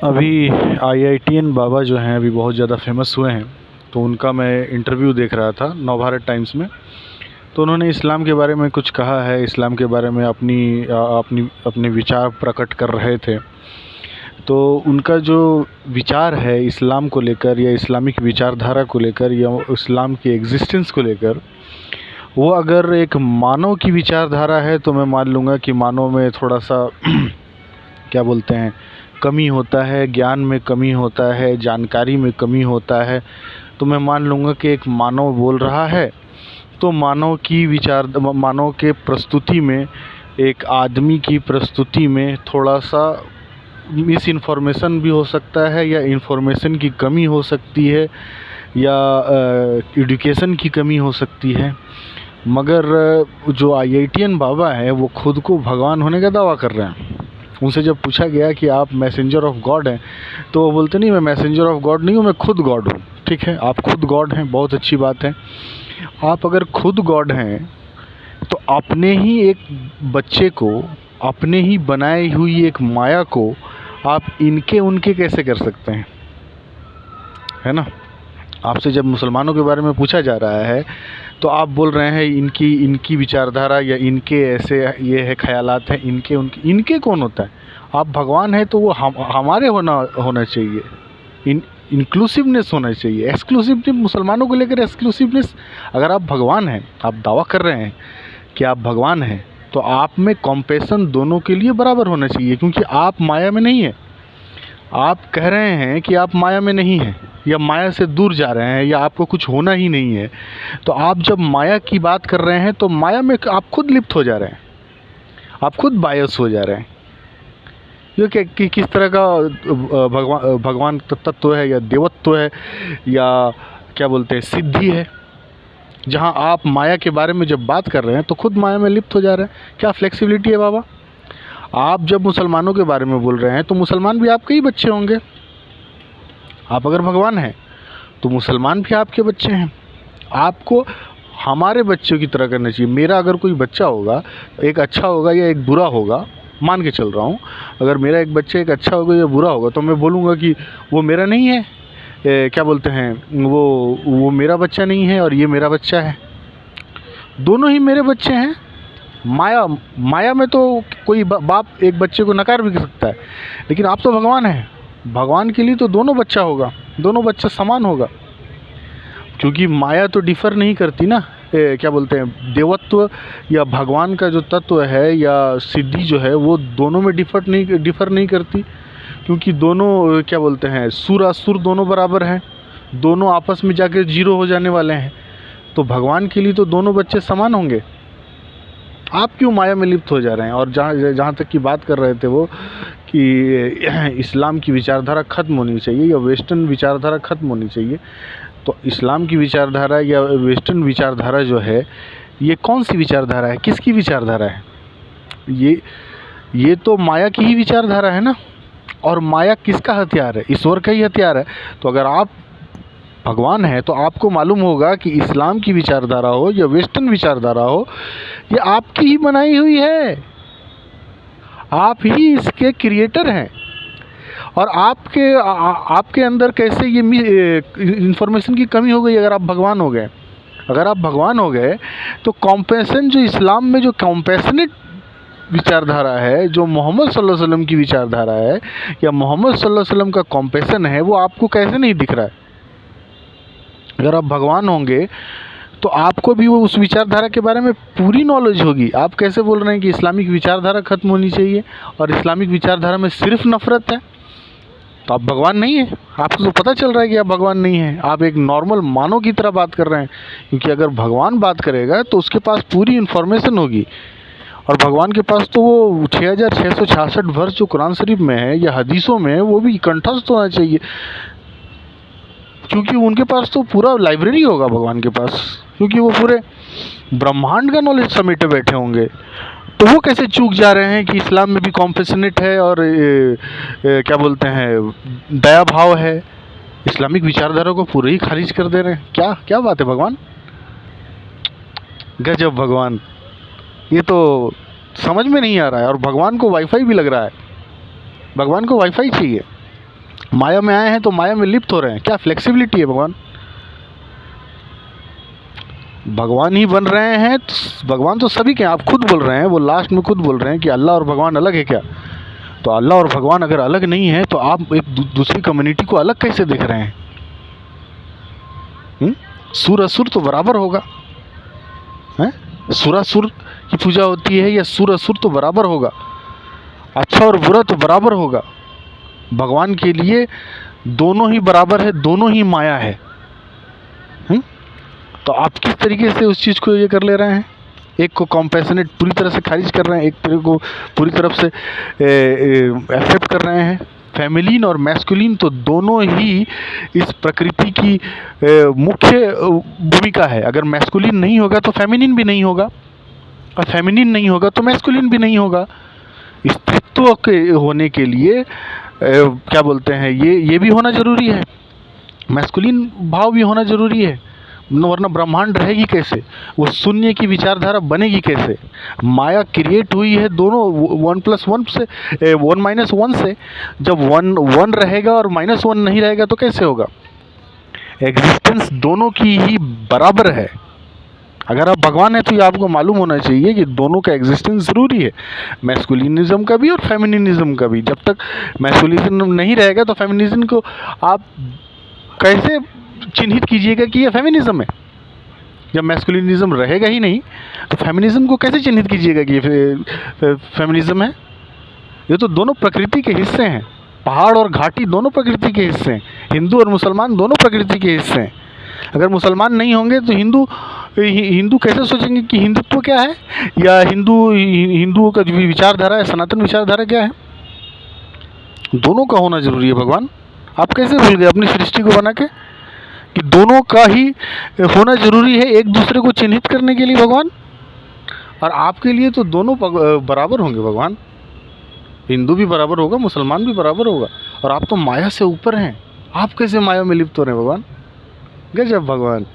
अभी IITN बाबा जो हैं अभी बहुत ज़्यादा फेमस हुए हैं, तो उनका मैं इंटरव्यू देख रहा था नवभारत टाइम्स में। तो उन्होंने इस्लाम के बारे में कुछ कहा है, इस्लाम के बारे में अपने विचार प्रकट कर रहे थे। तो उनका जो विचार है इस्लाम को लेकर या इस्लामिक विचारधारा को लेकर या इस्लाम की एग्जिस्टेंस को लेकर, वो अगर एक मानव की विचारधारा है तो मैं मान लूँगा कि मानव में थोड़ा सा क्या बोलते हैं, कमी होता है, ज्ञान में कमी होता है, जानकारी में कमी होता है। तो मैं मान लूँगा कि एक मानव बोल रहा है, तो मानव के प्रस्तुति में, एक आदमी की प्रस्तुति में थोड़ा सा मिस इन्फॉर्मेशन भी हो सकता है या इन्फॉर्मेशन की कमी हो सकती है या एजुकेशन की कमी हो सकती है। मगर जो IITN बाबा है वो खुद को भगवान होने का दावा कर रहे हैं। उनसे जब पूछा गया कि आप मैसेंजर ऑफ गॉड हैं, तो वो बोलते नहीं, मैं मैसेंजर ऑफ गॉड नहीं हूँ, मैं खुद गॉड हूँ। ठीक है, आप खुद गॉड हैं, बहुत अच्छी बात है। आप अगर खुद गॉड हैं तो अपने ही एक बच्चे को, अपने ही बनाई हुई एक माया को आप इनके उनके कैसे कर सकते हैं, है ना। आपसे जब मुसलमानों के बारे में पूछा जा रहा है तो आप बोल रहे हैं इनकी विचारधारा या इनके ऐसे ये है, ख्यालात हैं, इनके उनके। इनके कौन होता है? आप भगवान हैं तो वो हमारे होना चाहिए, इंक्लूसिवनेस होना चाहिए। एक्सक्लूसिवनेस मुसलमानों को लेकर एक्सक्लूसिवनेस, अगर आप भगवान हैं, आप दावा कर रहे हैं कि आप भगवान हैं, तो आप में कॉम्पैशन दोनों के लिए बराबर होना चाहिए, क्योंकि आप माया में नहीं हैं। आप कह रहे हैं कि आप माया में नहीं हैं या माया से दूर जा रहे हैं या आपको कुछ होना ही नहीं है। तो आप जब माया की बात कर रहे हैं तो माया में आप खुद लिप्त हो जा रहे हैं, आप खुद बायस हो जा रहे हैं। ये कि किस तरह का भगवान तत्व है या देवत्व है या क्या बोलते हैं, सिद्धि है, जहां आप माया के बारे में जब बात कर रहे हैं तो खुद माया में लिप्त हो जा रहे हैं। क्या फ्लेक्सिबिलिटी है बाबा? आप जब मुसलमानों के बारे में बोल रहे हैं तो मुसलमान भी आपके ही बच्चे होंगे। आप अगर भगवान हैं तो मुसलमान भी आपके बच्चे हैं। आपको हमारे बच्चों की तरह करना चाहिए। मेरा अगर कोई बच्चा होगा, एक अच्छा होगा या एक बुरा होगा, मान के चल रहा हूँ, अगर मेरा एक बच्चा एक अच्छा होगा या बुरा होगा, तो मैं बोलूँगा कि वो मेरा नहीं है, क्या बोलते हैं, वो मेरा बच्चा नहीं है और ये मेरा बच्चा है। दोनों ही मेरे बच्चे हैं। माया में तो कोई बाप एक बच्चे को नकार भी सकता है, लेकिन आप तो भगवान हैं। भगवान के लिए तो दोनों बच्चा होगा, दोनों बच्चा समान होगा, क्योंकि माया तो डिफ़र नहीं करती ना। क्या बोलते हैं, देवत्व या भगवान का जो तत्व है या सिद्धि जो है, वो दोनों में डिफ़र नहीं करती, क्योंकि दोनों क्या बोलते हैं, सुर असुर दोनों बराबर हैं, दोनों आपस में जाकर जीरो हो जाने वाले हैं। तो भगवान के लिए तो दोनों बच्चे समान होंगे। आप क्यों माया में लिप्त हो जा रहे हैं? और जहाँ तक की बात कर रहे थे वो कि इस्लाम की विचारधारा ख़त्म होनी चाहिए या वेस्टर्न विचारधारा ख़त्म होनी चाहिए। तो इस्लाम की विचारधारा या वेस्टर्न विचारधारा जो है, ये कौन सी विचारधारा है, किसकी विचारधारा है? ये तो माया की ही विचारधारा है ना। और माया किसका हथियार है? ईश्वर का ही हथियार है। तो अगर आप भगवान है तो आपको मालूम होगा कि इस्लाम की विचारधारा हो या वेस्टर्न विचारधारा हो, ये आपकी ही बनाई हुई है। आप ही इसके क्रिएटर हैं। और आपके अंदर कैसे ये इंफॉर्मेशन की कमी हो गई अगर आप भगवान हो गए? अगर आप भगवान हो गए तो कॉम्पैशन, जो इस्लाम में जो कॉम्पैशनेट विचारधारा है, जो मोहम्मद सल्लल्लाहु अलैहि वसल्लम की विचारधारा है या मोहम्मद सल्लल्लाहु अलैहि वसल्लम का कॉम्पैशन है, वो आपको कैसे नहीं दिख रहा है? अगर आप भगवान होंगे तो आपको भी वो उस विचारधारा के बारे में पूरी नॉलेज होगी। आप कैसे बोल रहे हैं कि इस्लामिक विचारधारा ख़त्म होनी चाहिए और इस्लामिक विचारधारा में सिर्फ नफ़रत है? तो आप भगवान नहीं हैं। आपको तो पता चल रहा है कि आप भगवान नहीं हैं। आप एक नॉर्मल मानव की तरह बात कर रहे हैं, क्योंकि अगर भगवान बात करेगा तो उसके पास पूरी इन्फॉर्मेशन होगी। और भगवान के पास तो वो 6666 वर्ष जो कुरान शरीफ में है या हदीसों में है, वो भी कंठस्थ होना चाहिए, क्योंकि उनके पास तो पूरा लाइब्रेरी होगा भगवान के पास, क्योंकि वो पूरे ब्रह्मांड का नॉलेज समेटे बैठे होंगे। तो वो कैसे चूक जा रहे हैं कि इस्लाम में भी कॉम्पैशनेट है और क्या बोलते हैं, दया भाव है? इस्लामिक विचारधारा को पूरे ही खारिज कर दे रहे हैं। क्या बात है भगवान, गजब भगवान। ये तो समझ में नहीं आ रहा है। और भगवान को वाईफाई भी लग रहा है, भगवान को वाईफाई चाहिए। माया में आए हैं तो माया में लिप्त हो रहे हैं। क्या फ्लेक्सिबिलिटी है भगवान? भगवान ही बन रहे हैं तो भगवान तो सभी के हैं। आप खुद बोल रहे हैं, वो लास्ट में खुद बोल रहे हैं कि अल्लाह और भगवान अलग है क्या? तो अल्लाह और भगवान अगर अलग नहीं है तो आप एक दूसरी कम्युनिटी को अलग कैसे देख रहे हैं? सुर असुर तो बराबर होगा, हैं? सुरासुर की पूजा होती है या सुर असुर तो बराबर होगा, अच्छा और बुरा तो बराबर होगा। भगवान के लिए दोनों ही बराबर है, दोनों ही माया है। तो आप किस तरीके से उस चीज़ को ये कर ले रहे हैं? एक को कॉम्पैशनेट पूरी तरह से खारिज कर रहे हैं, एक तरह को पूरी तरफ से एक्सेप्ट कर रहे हैं। फेमिनिन और मैस्कुलिन तो दोनों ही इस प्रकृति की मुख्य भूमिका है। अगर मैस्कुलिन नहीं होगा तो फेमिनिन भी नहीं होगा, और फेमिनिन नहीं होगा तो मैस्कुलिन भी नहीं होगा। स्त्रीत्व के होने के लिए क्या बोलते हैं, ये भी होना ज़रूरी है, मैस्कुलिन भाव भी होना ज़रूरी है, वरना ब्रह्मांड रहेगी कैसे? वो शून्य की विचारधारा बनेगी कैसे? माया क्रिएट हुई है दोनों 1+1 से, 1-1 से। जब 1 रहेगा और -1 नहीं रहेगा तो कैसे होगा? एग्जिस्टेंस दोनों की ही बराबर है। अगर आप भगवान हैं तो ये आपको मालूम होना चाहिए कि दोनों का एग्जिस्टेंस ज़रूरी है, मैस्कुलिनिज्म का भी और फेमिनिज्म का भी। जब तक मैस्कुलिनिज्म नहीं रहेगा तो फेमिनिज्म को आप कैसे चिन्हित कीजिएगा कि ये फेमिनिज्म है? जब मैस्कुलिनिज्म रहेगा ही नहीं तो फेमिनिज्म को कैसे चिन्हित कीजिएगा कि ये फेमिनिज्म है? ये तो दोनों प्रकृति के हिस्से हैं। पहाड़ और घाटी दोनों प्रकृति के हिस्से हैं, हिंदू और मुसलमान दोनों प्रकृति के हिस्से हैं। अगर मुसलमान नहीं होंगे तो हिंदू कैसे सोचेंगे कि हिंदुत्व क्या है, या हिंदुओं का जो भी विचारधारा है, सनातन विचारधारा क्या है? दोनों का होना जरूरी है। भगवान आप कैसे भूल गए अपनी सृष्टि को बना के कि दोनों का ही होना जरूरी है एक दूसरे को चिन्हित करने के लिए भगवान? और आपके लिए तो दोनों बराबर होंगे भगवान, हिंदू भी बराबर होगा, मुसलमान भी बराबर होगा। और आप तो माया से ऊपर हैं, आप कैसे माया में लिप्त हो रहे हैं भगवान? गजब भगवान।